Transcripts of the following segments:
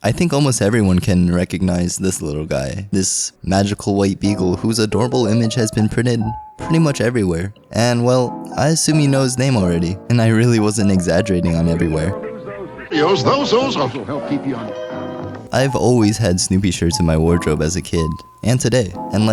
I think almost everyone can recognize this little guy, this magical white beagle whose adorable image has been printed pretty much everywhere. And well, I assume you know his name already, and I really wasn't exaggerating on everywhere. Those also help keep you on. I've always had Snoopy shirts in my wardrobe as a kid, and today, and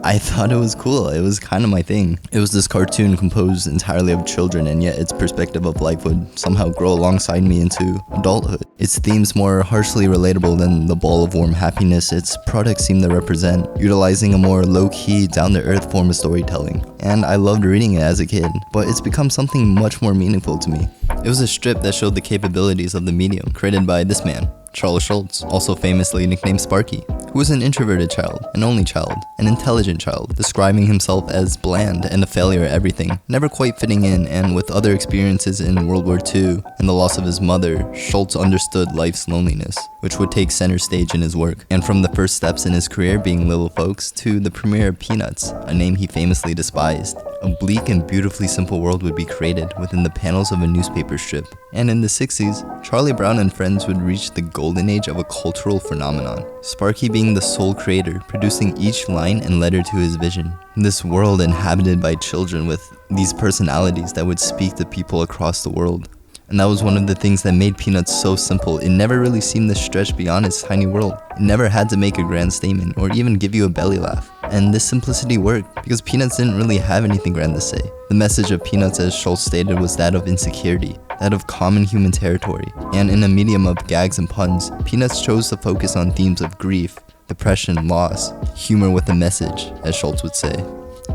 I thought it was cool. It was kind of my thing. It was this cartoon composed entirely of children, and yet its perspective of life would somehow grow alongside me into adulthood. Its themes more harshly relatable than the ball of warm happiness its products seem to represent, utilizing a more low-key, down-to-earth form of storytelling. And I loved reading it as a kid, but it's become something much more meaningful to me. It was a strip that showed the capabilities of the medium, created by this man, Charles Schulz, also famously nicknamed Sparky, who was an introverted child, an only child, an intelligent child, describing himself as bland and a failure at everything, never quite fitting in, and with other experiences in World War II and the loss of his mother, Schulz understood life's loneliness, which would take center stage in his work. And from the first steps in his career being Little Folks to the premiere of Peanuts, a name he famously despised, a bleak and beautifully simple world would be created within the panels of a newspaper strip. And in the 60s, Charlie Brown and Friends would reach the golden age of a cultural phenomenon, Sparky being the sole creator, producing each line and letter to his vision. This world inhabited by children with these personalities that would speak to people across the world. And that was one of the things that made Peanuts so simple. It never really seemed to stretch beyond its tiny world. It never had to make a grand statement or even give you a belly laugh. And this simplicity worked because Peanuts didn't really have anything grand to say. The message of Peanuts, as Schulz stated, was that of insecurity, that of common human territory. And in a medium of gags and puns, Peanuts chose to focus on themes of grief, depression, loss, humor with a message, as Schulz would say.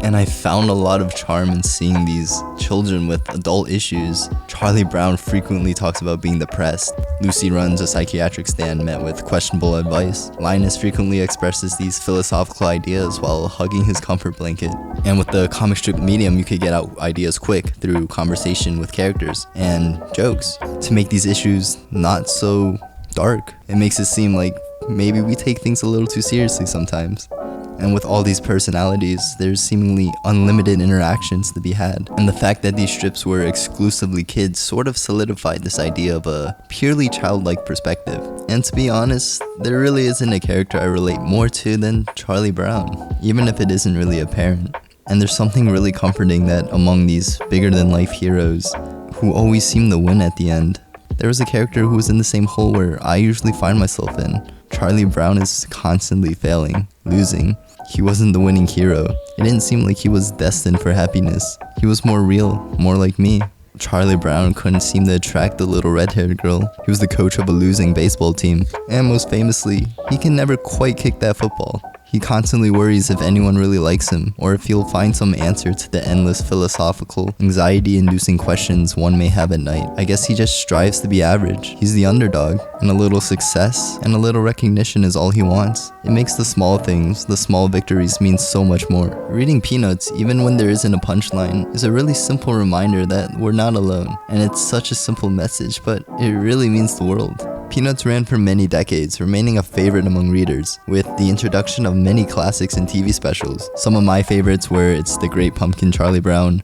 And I found a lot of charm in seeing these children with adult issues. Charlie Brown frequently talks about being depressed. Lucy runs a psychiatric stand met with questionable advice. Linus frequently expresses these philosophical ideas while hugging his comfort blanket. And with the comic strip medium, you could get out ideas quick through conversation with characters and jokes to make these issues not so dark. It makes it seem like maybe we take things a little too seriously sometimes. And with all these personalities, there's seemingly unlimited interactions to be had. And the fact that these strips were exclusively kids sort of solidified this idea of a purely childlike perspective. And to be honest, there really isn't a character I relate more to than Charlie Brown, even if it isn't really apparent. And there's something really comforting that among these bigger-than-life heroes, who always seem to win at the end, there was a character who was in the same hole where I usually find myself in. Charlie Brown is constantly failing, losing. He wasn't the winning hero. It didn't seem like he was destined for happiness. He was more real, more like me. Charlie Brown couldn't seem to attract the little red-haired girl. He was the coach of a losing baseball team. And most famously, he can never quite kick that football. He constantly worries if anyone really likes him, or if he'll find some answer to the endless philosophical, anxiety-inducing questions one may have at night. I guess he just strives to be average. He's the underdog, and a little success and a little recognition is all he wants. It makes the small things, the small victories mean so much more. Reading Peanuts, even when there isn't a punchline, is a really simple reminder that we're not alone. And it's such a simple message, but it really means the world. Peanuts ran for many decades, remaining a favorite among readers, with the introduction of many classics and TV specials. Some of my favorites were It's the Great Pumpkin Charlie Brown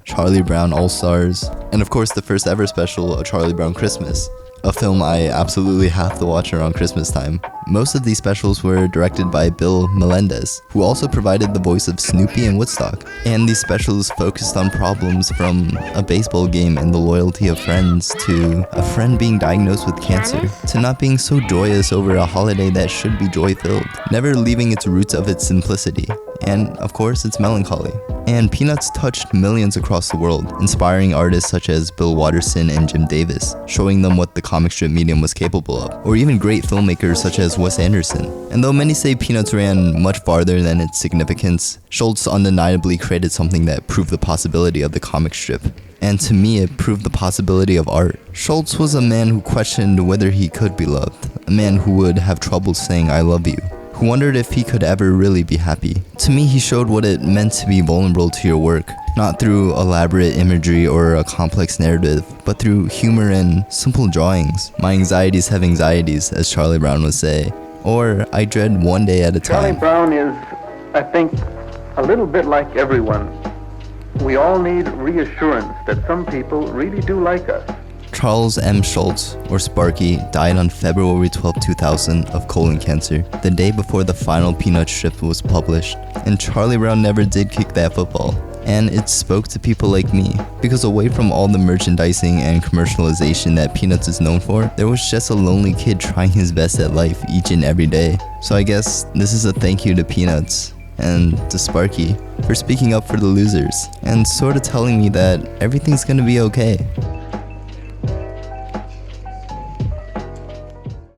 All-Stars, and of course the first ever special, A Charlie Brown Christmas, a film I absolutely have to watch around Christmas time. Most of these specials were directed by Bill Melendez, who also provided the voice of Snoopy in Woodstock. And these specials focused on problems from a baseball game and the loyalty of friends, to a friend being diagnosed with cancer, to not being so joyous over a holiday that should be joy-filled, never leaving its roots of its simplicity. And of course, it's melancholy. And Peanuts touched millions across the world, inspiring artists such as Bill Watterson and Jim Davis, showing them what the comic strip medium was capable of, or even great filmmakers such as Wes Anderson. And though many say Peanuts ran much farther than its significance, Schulz undeniably created something that proved the possibility of the comic strip. And to me, it proved the possibility of art. Schulz was a man who questioned whether he could be loved, a man who would have trouble saying I love you, who wondered if he could ever really be happy. To me, he showed what it meant to be vulnerable to your work, not through elaborate imagery or a complex narrative, but through humor and simple drawings. My anxieties have anxieties, as Charlie Brown would say, or I dread one day at a time. Charlie Brown is, I think, a little bit like everyone. We all need reassurance that some people really do like us. Charles M. Schultz, or Sparky, died on February 12, 2000 of colon cancer, the day before the final Peanuts strip was published. And Charlie Brown never did kick that football. And it spoke to people like me, because away from all the merchandising and commercialization that Peanuts is known for, there was just a lonely kid trying his best at life each and every day. So I guess this is a thank you to Peanuts and to Sparky for speaking up for the losers and sort of telling me that everything's gonna be okay.